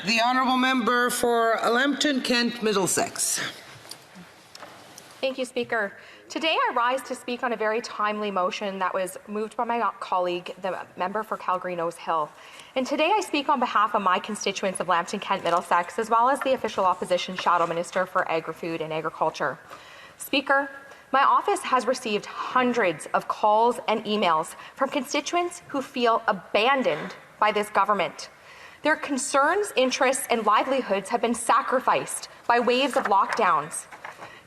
The honourable member for Lambton Kent Middlesex. Thank you, Speaker. Today I rise to speak on a very timely motion that was moved by my colleague, the member for Calgary Nose Hill. And today I speak on behalf of my constituents of Lambton Kent Middlesex, as well as the official opposition Shadow Minister for Agri-Food and Agriculture. Speaker, my office has received hundreds of calls and emails from constituents who feel abandoned by this government. Their concerns, interests, and livelihoods have been sacrificed by waves of lockdowns.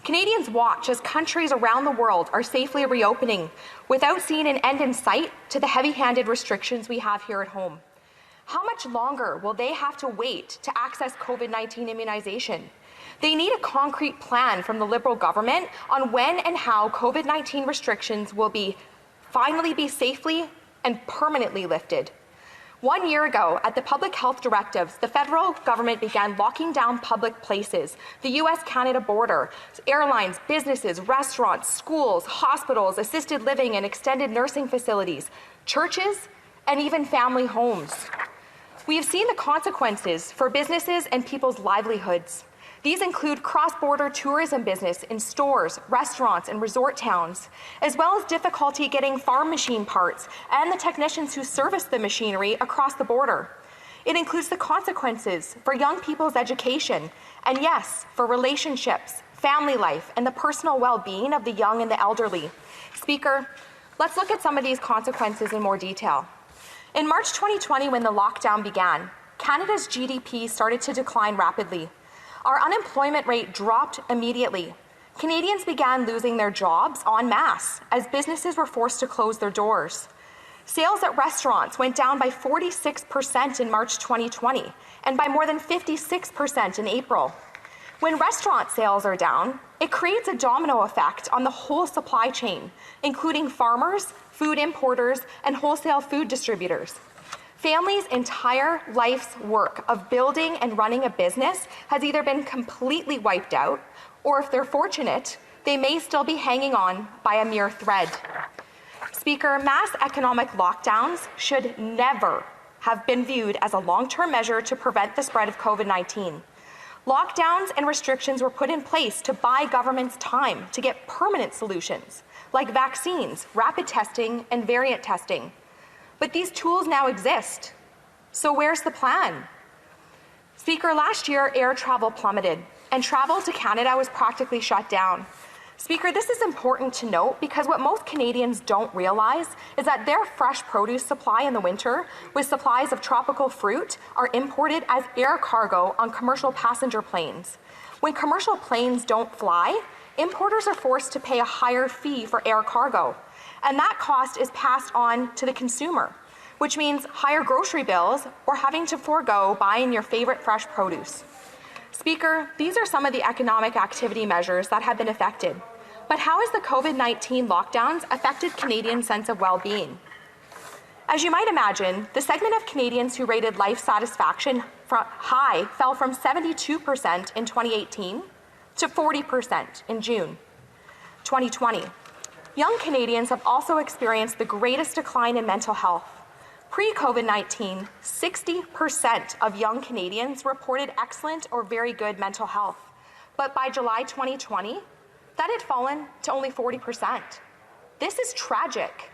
Canadians watch as countries around the world are safely reopening without seeing an end in sight to the heavy-handed restrictions we have here at home. How much longer will they have to wait to access COVID-19 immunization? They need a concrete plan from the Liberal government on when and how COVID-19 restrictions will finally be safely and permanently lifted. 1 year ago, at the public health directives, the federal government began locking down public places, the US-Canada border, airlines, businesses, restaurants, schools, hospitals, assisted living and extended nursing facilities, churches, and even family homes. We have seen the consequences for businesses and people's livelihoods. These include cross-border tourism business in stores, restaurants, and resort towns, as well as difficulty getting farm machine parts and the technicians who service the machinery across the border. It includes the consequences for young people's education, and yes, for relationships, family life, and the personal well-being of the young and the elderly. Speaker, let's look at some of these consequences in more detail. In March 2020, when the lockdown began, Canada's GDP started to decline rapidly. Our unemployment rate dropped immediately. Canadians began losing their jobs en masse as businesses were forced to close their doors. Sales at restaurants went down by 46% in March 2020 and by more than 56% in April. When restaurant sales are down, it creates a domino effect on the whole supply chain, including farmers, food importers, and wholesale food distributors. Families' entire life's work of building and running a business has either been completely wiped out, or if they're fortunate, they may still be hanging on by a mere thread. Speaker, mass economic lockdowns should never have been viewed as a long-term measure to prevent the spread of COVID-19. Lockdowns and restrictions were put in place to buy governments time to get permanent solutions, like vaccines, rapid testing, and variant testing. But these tools now exist. So where's the plan? Speaker, last year, air travel plummeted, and travel to Canada was practically shut down. Speaker, this is important to note because what most Canadians don't realize is that their fresh produce supply in the winter, with supplies of tropical fruit, are imported as air cargo on commercial passenger planes. When commercial planes don't fly, importers are forced to pay a higher fee for air cargo. And that cost is passed on to the consumer, which means higher grocery bills or having to forego buying your favorite fresh produce. Speaker, these are some of the economic activity measures that have been affected. But how has the COVID-19 lockdowns affected Canadians' sense of well-being? As you might imagine, the segment of Canadians who rated life satisfaction high fell from 72% in 2018 to 40% in June 2020. Young Canadians have also experienced the greatest decline in mental health. Pre-COVID-19, 60% of young Canadians reported excellent or very good mental health. But by July 2020, that had fallen to only 40%. This is tragic.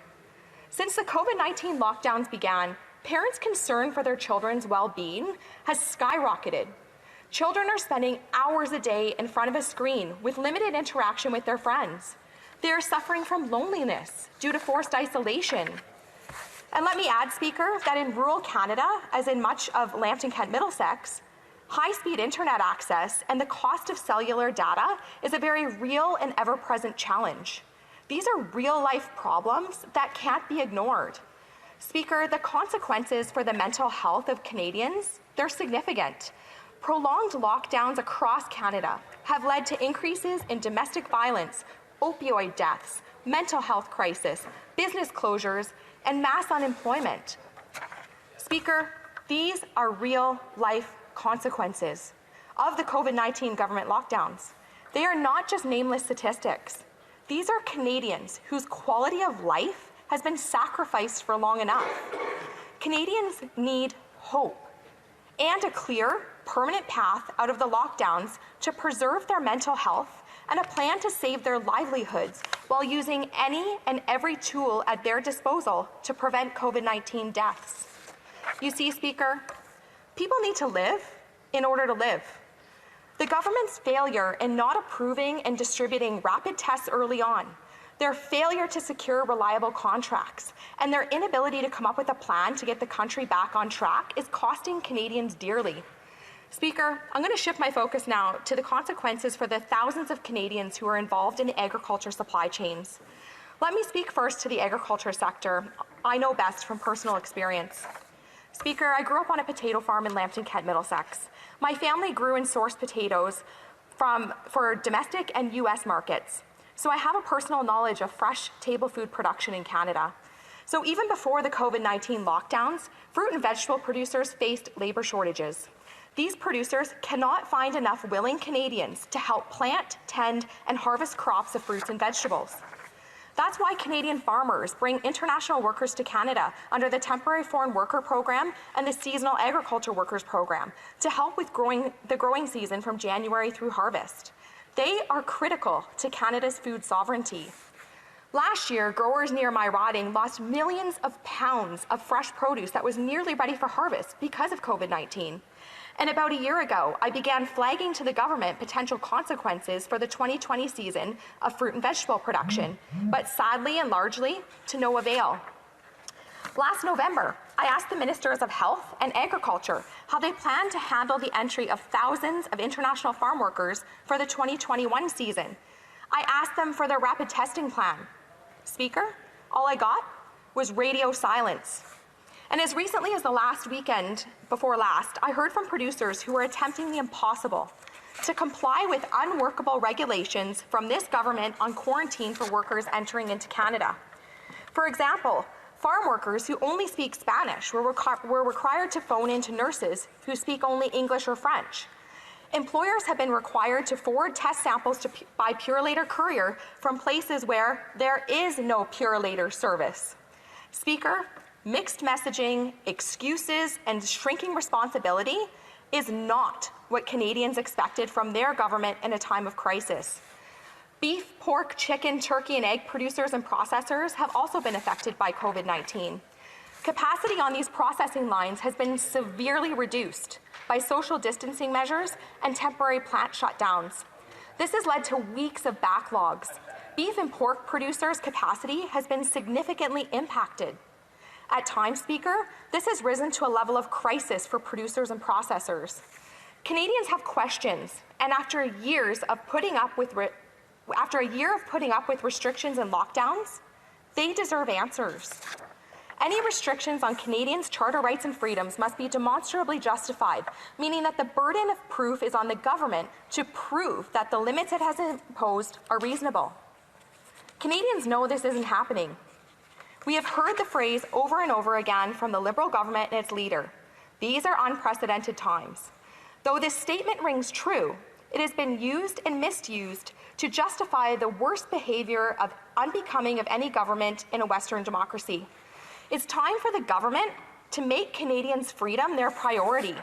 Since the COVID-19 lockdowns began, parents' concern for their children's well-being has skyrocketed. Children are spending hours a day in front of a screen with limited interaction with their friends. They are suffering from loneliness due to forced isolation. And let me add, Speaker, that in rural Canada, as in much of Lambton Kent Middlesex, high-speed internet access and the cost of cellular data is a very real and ever-present challenge. These are real-life problems that can't be ignored. Speaker, the consequences for the mental health of Canadians, they're significant. Prolonged lockdowns across Canada have led to increases in domestic violence, opioid deaths, mental health crisis, business closures, and mass unemployment. Speaker, these are real-life consequences of the COVID-19 government lockdowns. They are not just nameless statistics. These are Canadians whose quality of life has been sacrificed for long enough. Canadians need hope. and a clear, permanent path out of the lockdowns to preserve their mental health and a plan to save their livelihoods while using any and every tool at their disposal to prevent COVID-19 deaths. You see, Speaker, people need to live in order to live. The government's failure in not approving and distributing rapid tests early on, their failure to secure reliable contracts, and their inability to come up with a plan to get the country back on track is costing Canadians dearly. Speaker, I'm going to shift my focus now to the consequences for the thousands of Canadians who are involved in agriculture supply chains. Let me speak first to the agriculture sector. I know best from personal experience. Speaker, I grew up on a potato farm in Lambton, Kent, Middlesex. My family grew and sourced potatoes for domestic and U.S. markets. So I have a personal knowledge of fresh table food production in Canada. So even before the COVID-19 lockdowns, fruit and vegetable producers faced labor shortages. These producers cannot find enough willing Canadians to help plant, tend, and harvest crops of fruits and vegetables. That's why Canadian farmers bring international workers to Canada under the Temporary Foreign Worker Program and the Seasonal Agriculture Workers Program to help with the growing season from January through harvest. They are critical to Canada's food sovereignty. Last year, growers near my riding lost millions of pounds of fresh produce that was nearly ready for harvest because of COVID-19. And about a year ago, I began flagging to the government potential consequences for the 2020 season of fruit and vegetable production, but sadly and largely to no avail. Last November, I asked the Ministers of Health and Agriculture how they plan to handle the entry of thousands of international farm workers for the 2021 season. I asked them for their rapid testing plan. Speaker, all I got was radio silence. And as recently as the last weekend before last, I heard from producers who were attempting the impossible to comply with unworkable regulations from this government on quarantine for workers entering into Canada. For example, farm workers who only speak Spanish were required to phone in to nurses who speak only English or French. Employers have been required to forward test samples by Purolator courier from places where there is no Purolator service. Speaker, mixed messaging, excuses, and shrinking responsibility is not what Canadians expected from their government in a time of crisis. Beef, pork, chicken, turkey, and egg producers and processors have also been affected by COVID-19. Capacity on these processing lines has been severely reduced by social distancing measures and temporary plant shutdowns. This has led to weeks of backlogs. Beef and pork producers' capacity has been significantly impacted. At times, Speaker, this has risen to a level of crisis for producers and processors. Canadians have questions, and after a year of putting up with restrictions and lockdowns, they deserve answers. Any restrictions on Canadians' charter rights and freedoms must be demonstrably justified, meaning that the burden of proof is on the government to prove that the limits it has imposed are reasonable. Canadians know this isn't happening. We have heard the phrase over and over again from the Liberal government and its leader. These are unprecedented times. Though this statement rings true, it has been used and misused to justify the worst behavior of unbecoming of any government in a Western democracy. It's time for the government to make Canadians' freedom their priority.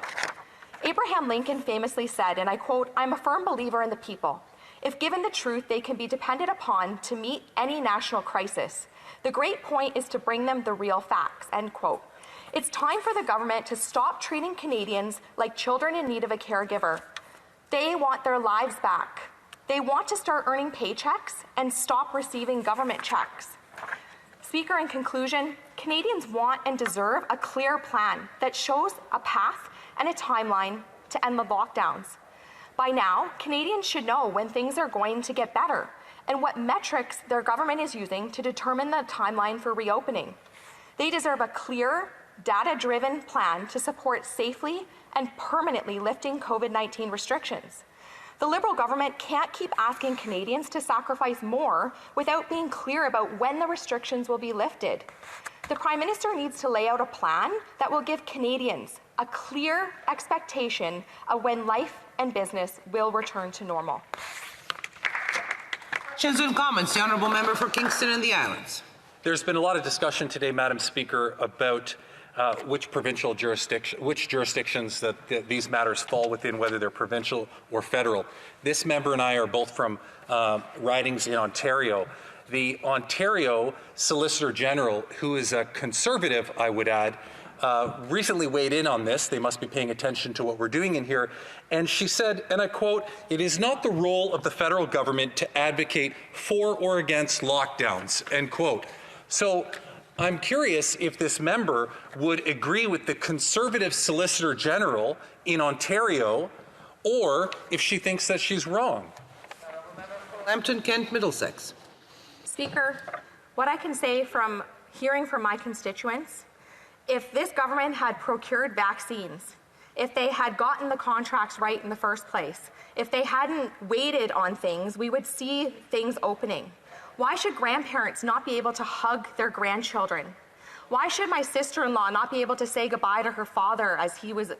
Abraham Lincoln famously said, and I quote, "I'm a firm believer in the people. If given the truth, they can be depended upon to meet any national crisis. The great point is to bring them the real facts," end quote. It's time for the government to stop treating Canadians like children in need of a caregiver. They want their lives back. They want to start earning paychecks and stop receiving government checks. Speaker, in conclusion, Canadians want and deserve a clear plan that shows a path and a timeline to end the lockdowns. By now, Canadians should know when things are going to get better and what metrics their government is using to determine the timeline for reopening. They deserve a clear, data-driven plan to support safely and permanently lifting COVID-19 restrictions. The Liberal government can't keep asking Canadians to sacrifice more without being clear about when the restrictions will be lifted. The Prime Minister needs to lay out a plan that will give Canadians a clear expectation of when life and business will return to normal. Questions and comments. The Honourable Member for Kingston and the Islands. There's been a lot of discussion today, Madam Speaker, about which jurisdictions that these matters fall within, whether they're provincial or federal. This member and I are both from ridings in Ontario. The Ontario Solicitor General, who is a Conservative, I would add, recently weighed in on this. They must be paying attention to what we're doing in here. And she said, and I quote, "It is not the role of the federal government to advocate for or against lockdowns," end quote. So I'm curious if this member would agree with the Conservative Solicitor General in Ontario, or if she thinks that she's wrong. Lambton, Kent, Middlesex. Speaker, what I can say from hearing from my constituents, if this government had procured vaccines, if they had gotten the contracts right in the first place, if they hadn't waited on things, we would see things opening. Why should grandparents not be able to hug their grandchildren? Why should my sister-in-law not be able to say goodbye to her father as he was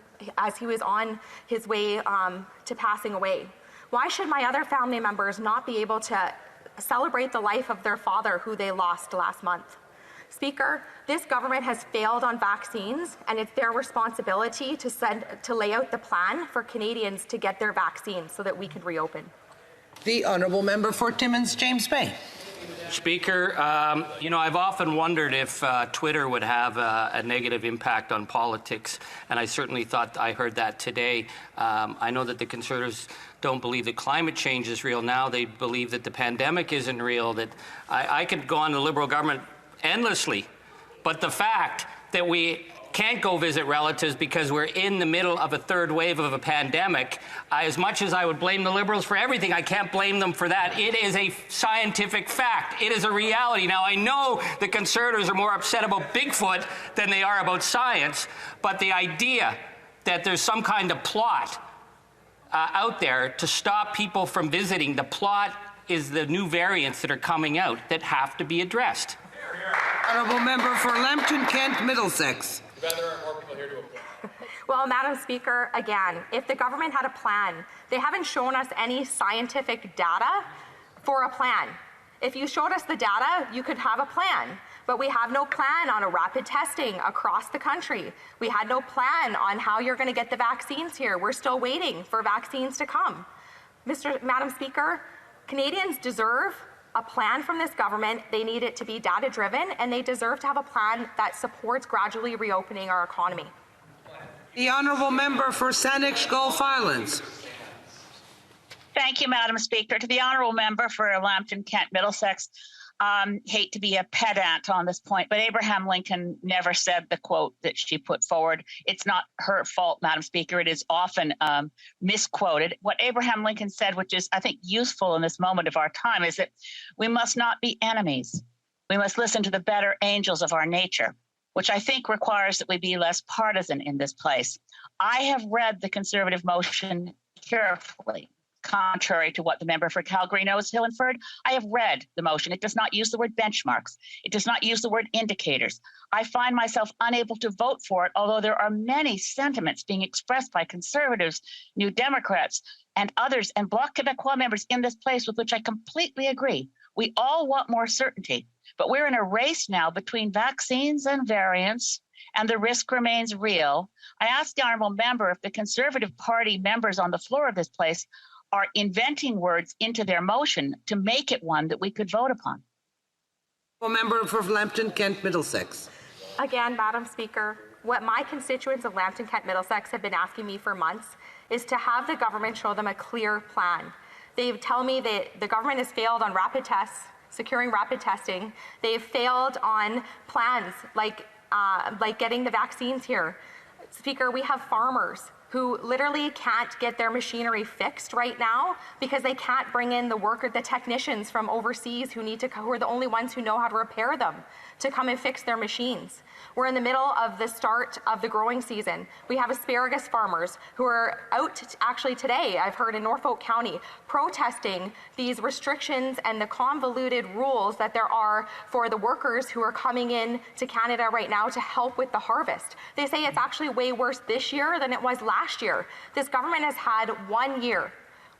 on his way to passing away? Why should my other family members not be able to celebrate the life of their father who they lost last month? Speaker, this government has failed on vaccines, and it's their responsibility to lay out the plan for Canadians to get their vaccines so that we can reopen. The honourable member for Timmins, James Bay. Speaker, I've often wondered if Twitter would have a negative impact on politics, and I certainly thought I heard that today. I know that the Conservatives don't believe that climate change is real now. They believe that the pandemic isn't real. That I could go on the Liberal government endlessly, but the fact that we can't go visit relatives because we're in the middle of a third wave of a pandemic, as much as I would blame the Liberals for everything, I can't blame them for that. It is a scientific fact. It is a reality. Now, I know the Conservatives are more upset about Bigfoot than they are about science, but the idea that there's some kind of plot out there to stop people from visiting, the plot is the new variants that are coming out that have to be addressed. Honourable member for Lambton, Kent, Middlesex. Well, Madam Speaker, again, if the government had a plan, they haven't shown us any scientific data for a plan. If you showed us the data, you could have a plan. But we have no plan on a rapid testing across the country. We had no plan on how you're going to get the vaccines here. We're still waiting for vaccines to come. Madam Speaker, Canadians deserve a plan from this government. They need it to be data-driven, and they deserve to have a plan that supports gradually reopening our economy. The honourable member for Saanich Gulf Islands. Thank you, Madam Speaker. To the honourable member for Lambton, Kent, Middlesex, hate to be a pedant on this point, but Abraham Lincoln never said the quote that she put forward. It's not her fault, Madam Speaker. It is often misquoted. What Abraham Lincoln said, which is, I think, useful in this moment of our time, is that we must not be enemies. We must listen to the better angels of our nature, which I think requires that we be less partisan in this place. I have read the Conservative motion carefully. Contrary to what the member for Calgary-Nose Hill inferred, I have read the motion. It does not use the word benchmarks. It does not use the word indicators. I find myself unable to vote for it, although there are many sentiments being expressed by Conservatives, New Democrats, and others, and Bloc Québécois members in this place with which I completely agree. We all want more certainty, but we're in a race now between vaccines and variants, and the risk remains real. I asked the honourable member if the Conservative Party members on the floor of this place are inventing words into their motion to make it one that we could vote upon. Member for Lambton, Kent, Middlesex. Again, Madam Speaker, what my constituents of Lambton, Kent, Middlesex have been asking me for months is to have the government show them a clear plan. They tell me that the government has failed on rapid tests, securing rapid testing. They've failed on plans like getting the vaccines here. Speaker, we have farmers who literally can't get their machinery fixed right now because they can't bring in the technicians from overseas who are the only ones who know how to repair them to come and fix their machines. We're in the middle of the start of the growing season. We have asparagus farmers who are out actually today, I've heard in Norfolk County, protesting these restrictions and the convoluted rules that there are for the workers who are coming in to Canada right now to help with the harvest. They say it's actually way worse this year than it was last year. This government has had 1 year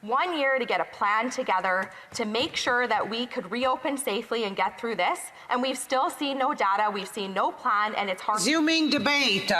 1 year to get a plan together to make sure that we could reopen safely and get through this, and we've still seen no data, we've seen no plan, and it's hard. Resuming debate.